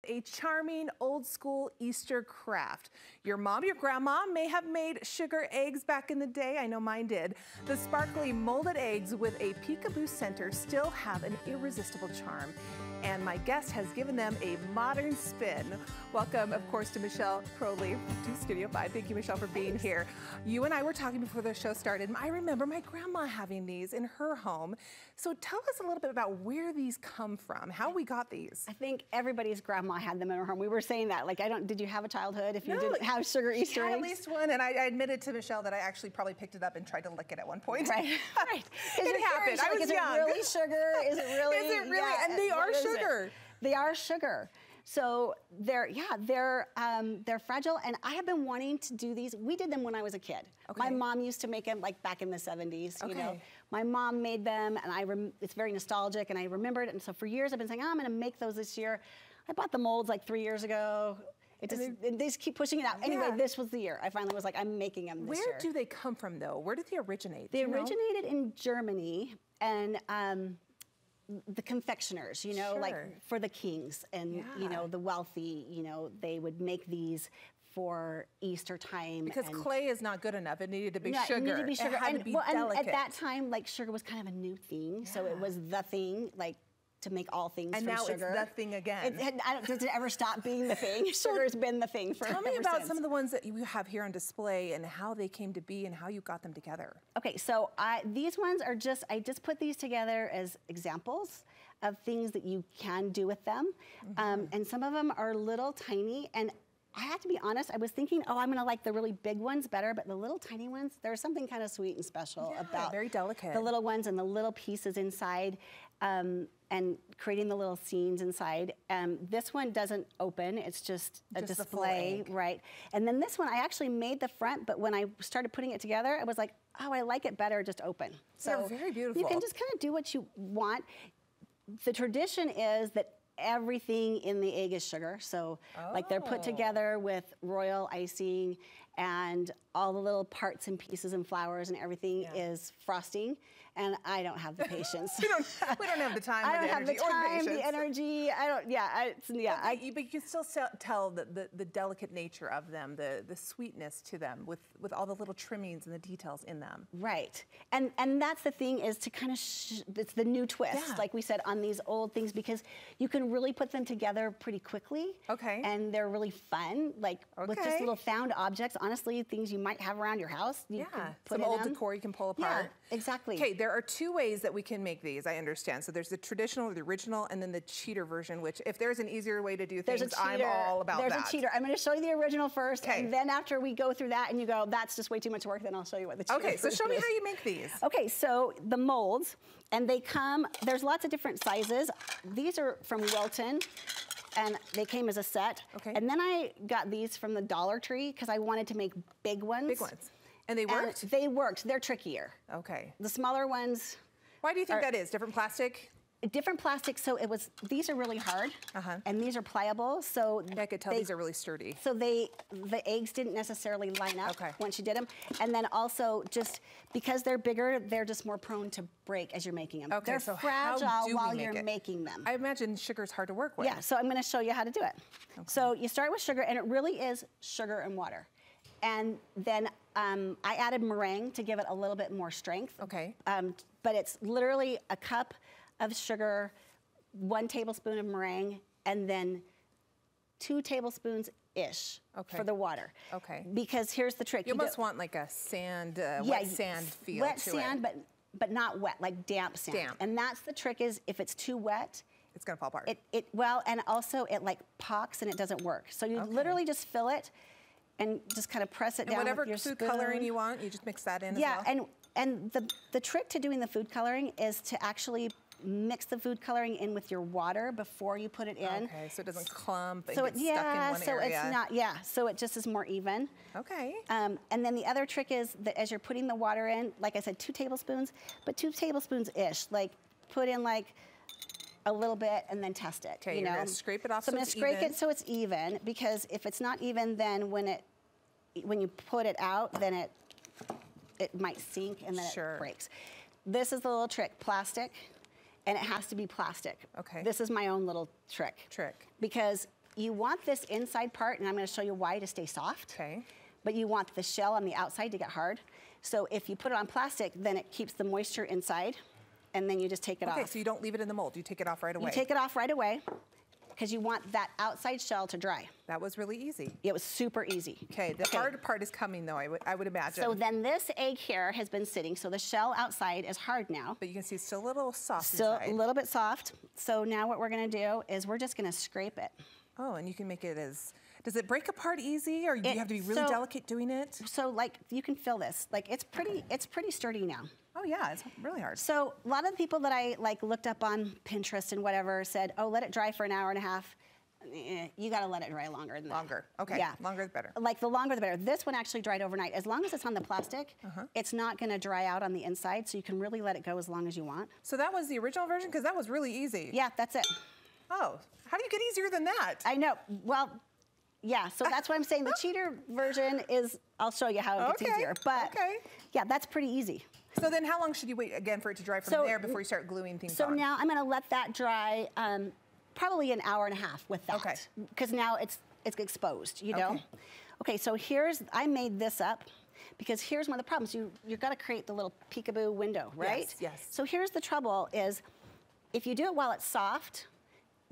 a charming old school Easter craft. Your mom, your grandma may have made sugar eggs back in the day. I know mine did. The sparkly molded eggs with a peekaboo center still have an irresistible charm. And my guest has given them a modern spin. Welcome, of course, to Michelle Crowley to Studio 5. Thank you, Michelle, for being here. You and I were talking before the show started. I remember my grandma having these in her home. So tell us a little bit about where these come from, how we got these. I think everybody's grandma had them in her home. We were saying that. Like, did you have a childhood if you didn't have sugar Easter eggs? At least one, and I admitted to Michelle that I actually probably picked it up and tried to lick it at one point. Right, right. It happened. I was young. Is it really sugar? Is it really? Is it really? Yeah, and they are sugar. They are sugar. So they're fragile, and I have been wanting to do these. We did them when I was a kid. Okay. My mom used to make them like back in the 70s. Okay. You know, my mom made them, and it's very nostalgic, and I remembered it. And so for years I've been saying, oh, I'm going to make those this year. I bought the molds like 3 years ago. They just keep pushing it out. Anyway, this was the year I finally was like, I'm making them this year. Where do they come from, though? Where did they originate? They originated in Germany, and the confectioners, you know, like for the kings and, you know, the wealthy, you know, they would make these for Easter time. Because clay is not good enough. It needed to be sugar. It needed to be sugar. It had to be delicate. And at that time, like, sugar was kind of a new thing. So it was the thing, like, to make all things from sugar. And now it's the thing again. Does it ever stop being the thing? Sugar's been the thing for Tell me about some of the ones that you have here on display and how they came to be and how you got them together. Okay, so these ones are I just put these together as examples of things that you can do with them. And some of them are little tiny, and I have to be honest, I was thinking, oh, I'm gonna like the really big ones better, but the little tiny ones, there's something kind of sweet and special about very delicate. The little ones and the little pieces inside, and creating the little scenes inside. This one doesn't open, it's just a display, right? And then this one, I actually made the front, but when I started putting it together, I was like, oh, I like it better just open. So they're very beautiful. You can just kind of do what you want. The tradition is that everything in the egg is sugar. So like they're put together with royal icing, and all the little parts and pieces and flowers and everything is frosting. And I don't have the patience. we don't have the time. I don't have the time, the energy. I don't. But you can still tell the delicate nature of them, the sweetness to them, with all the little trimmings and the details in them. Right, and that's the thing, is to kind of it's the new twist, like we said, on these old things, because you can really put them together pretty quickly. Okay. And they're really fun, like with just little found objects. Honestly, things you might have around your house. You can put some old decor you can pull apart. Yeah, exactly. Okay, there are two ways that we can make these, I understand. So there's the traditional, the original, and then the cheater version, which if there's an easier way to do things, I'm all about that. There's a cheater. I'm going to show you the original first, and then after we go through that and you go, that's just way too much work, then I'll show you what the cheater so show me how you make these. Okay, so the molds, and they come, there's lots of different sizes. These are from Wilton, and they came as a set. Okay. And then I got these from the Dollar Tree because I wanted to make big ones. Big ones. And they worked? And they worked. They're trickier. Okay. The smaller ones. Why do you think that is? Different plastic? Different plastic, so these are really hard, and these are pliable, so I could tell these are really sturdy. So the eggs didn't necessarily line up once you did them, and then also just because they're bigger, they're just more prone to break as you're making them. Okay, they're so fragile while you're making them. I imagine sugar's hard to work with. Yeah, so I'm going to show you how to do it. Okay. So you start with sugar, and it really is sugar and water, and then I added meringue to give it a little bit more strength. Okay. But it's literally a cup of sugar, 1 tablespoon of meringue, and then 2 tablespoons-ish for the water. Okay. Because here's the trick. You almost want like a sand, wet sand feel to it. Wet sand, but not wet, like damp sand. Damp. And that's the trick, is if it's too wet, it's gonna fall apart. Well, and also it like pocks and it doesn't work. So you literally just fill it and just kind of press it down with your spoon. Whatever food coloring you want, you just mix that in as well? Yeah, and the trick to doing the food coloring is to actually mix the food coloring in with your water before you put it in. Okay, so it doesn't clump and get stuck in one area. It's not, so it just is more even. Okay. And then the other trick is that as you're putting the water in, like I said, 2 tablespoons, but 2 tablespoons-ish. Like, put in like a little bit and then test it. Okay, you're gonna scrape it off so it's even. I'm gonna scrape it so it's even, because if it's not even, then when you put it out, then it might sink and then it breaks. This is the little trick, plastic. And it has to be plastic. Okay. This is my own little trick. Because you want this inside part, and I'm gonna show you why, to stay soft. Okay. But you want the shell on the outside to get hard. So if you put it on plastic, then it keeps the moisture inside, and then you just take it off. Okay, so you don't leave it in the mold, you take it off right away. You take it off right away, because you want that outside shell to dry. That was really easy. It was super easy. Okay, the hard part is coming though, I would imagine. So then this egg here has been sitting, so the shell outside is hard now. But you can see it's still a little soft Still inside. a little bit soft. So now what we're gonna do is we're just gonna scrape it. Oh, and you can make it as, does it break apart easy, or do you have to be really delicate doing it? So like, you can feel this. Like, it's pretty sturdy now. Oh yeah, it's really hard. So a lot of the people that I like looked up on Pinterest and whatever said, oh, let it dry for an hour and a half. You gotta let it dry longer than that. Longer, okay, yeah. Longer the better. Like, the longer the better. This one actually dried overnight. As long as it's on the plastic, it's not gonna dry out on the inside, so you can really let it go as long as you want. So that was the original version? Because that was really easy. Yeah, that's it. Oh, how do you get easier than that? I know, well, yeah, so that's what I'm saying. The cheater version is, I'll show you how it gets easier. But yeah, that's pretty easy. So then how long should you wait again for it to dry from there before you start gluing things on? So now I'm gonna let that dry probably an hour and a half with that. Okay. Because now it's exposed, you know? Okay, so I made this up because here's one of the problems. You've gotta create the little peekaboo window, right? Yes, yes. So here's the trouble is, if you do it while it's soft,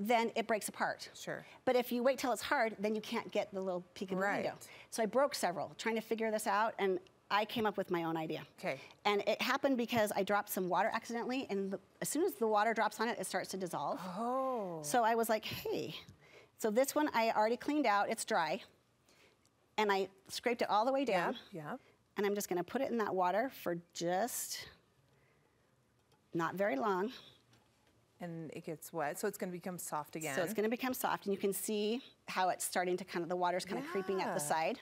then it breaks apart. Sure. But if you wait till it's hard, then you can't get the little peekaboo window. So I broke several trying to figure this out, and I came up with my own idea. Okay. And it happened because I dropped some water accidentally, and as soon as the water drops on it, it starts to dissolve. Oh. So I was like, hey. So this one I already cleaned out, it's dry, and I scraped it all the way down. Yeah. And I'm just gonna put it in that water for just not very long. And it gets wet, so it's gonna become soft again. So it's gonna become soft, and you can see how it's starting to the water's kind of creeping up the side.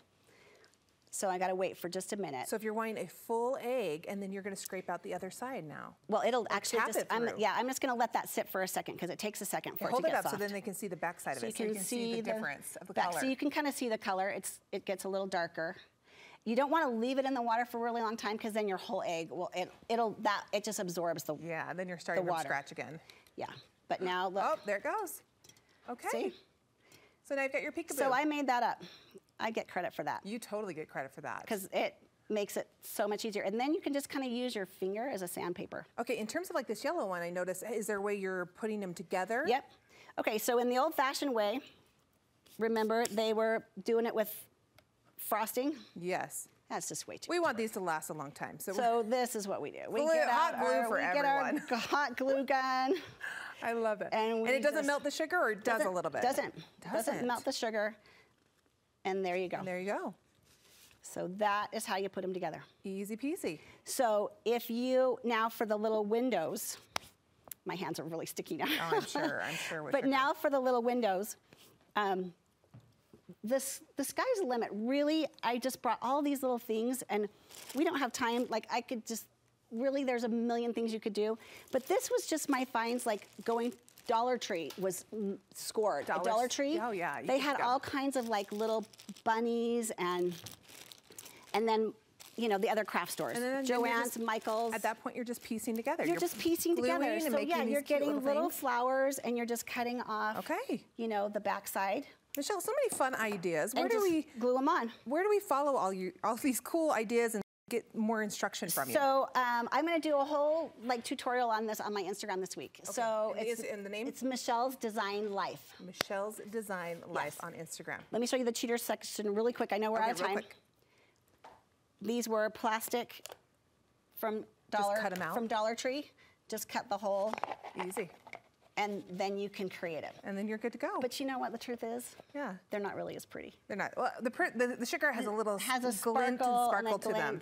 So I gotta wait for just a minute. So if you're wanting a full egg, and then you're gonna scrape out the other side now. Well, it'll actually I'm just gonna let that sit for a second, because it takes a second for it to get soft. Hold it up so then they can see the back side of it, so you can see the difference of the color. So you can kind of see the color, it gets a little darker. You don't want to leave it in the water for a really long time, because then your whole egg will, it just absorbs the water. Yeah, and then you're starting from scratch again. Yeah, but now look. Oh, there it goes. Okay. See? So now you've got your peekaboo. So I made that up. I get credit for that. You totally get credit for that. Because it makes it so much easier. And then you can just kind of use your finger as a sandpaper. Okay, in terms of like this yellow one, I noticed, is there a way you're putting them together? Yep. Okay, so in the old-fashioned way, remember, they were doing it with frosting? Yes. That's just way too We want these to last a long time. So this is what we do. We get hot glue for everyone. Get our hot glue gun. I love it. And it doesn't melt the sugar, or it does a little bit? Doesn't melt the sugar. And there you go. And there you go. So that is how you put them together. Easy peasy. So now for the little windows, my hands are really sticky now. Oh, I'm sure. But now for the little windows, the sky's the limit. Really, I just brought all these little things, and we don't have time. Like, I could just, really, there's a million things you could do. But this was just my finds, like going Dollar Tree was scored. Dollar Tree. Oh yeah. They had all kinds of like little bunnies and then the other craft stores. Joann's, Michael's. At that point, you're just piecing together. You're just piecing together. So yeah, you're getting little flowers, and you're just cutting off. The backside. Michelle, so many fun ideas. Where do we glue them on? Where do we follow all these cool ideas and get more instruction from you? So I'm going to do a whole tutorial on this on my Instagram this week. Okay. So and the name? It's Michelle's Design Life. Michelle's Design Life on Instagram. Let me show you the cheater section really quick. I know we're out of time. Quick. These were plastic from Dollar Tree. Just cut the hole. Easy. And then you can create it. And then you're good to go. But you know what the truth is? Yeah. They're not really as pretty. They're not. Well, the sugar has a little glint and sparkle to them.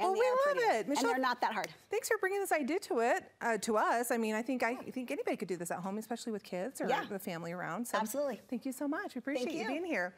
Well, we love it, Michelle. And they're not that hard. Thanks for bringing this idea to us. I mean, I think anybody could do this at home, especially with kids or the family around. So absolutely. Thank you so much. We appreciate you being here.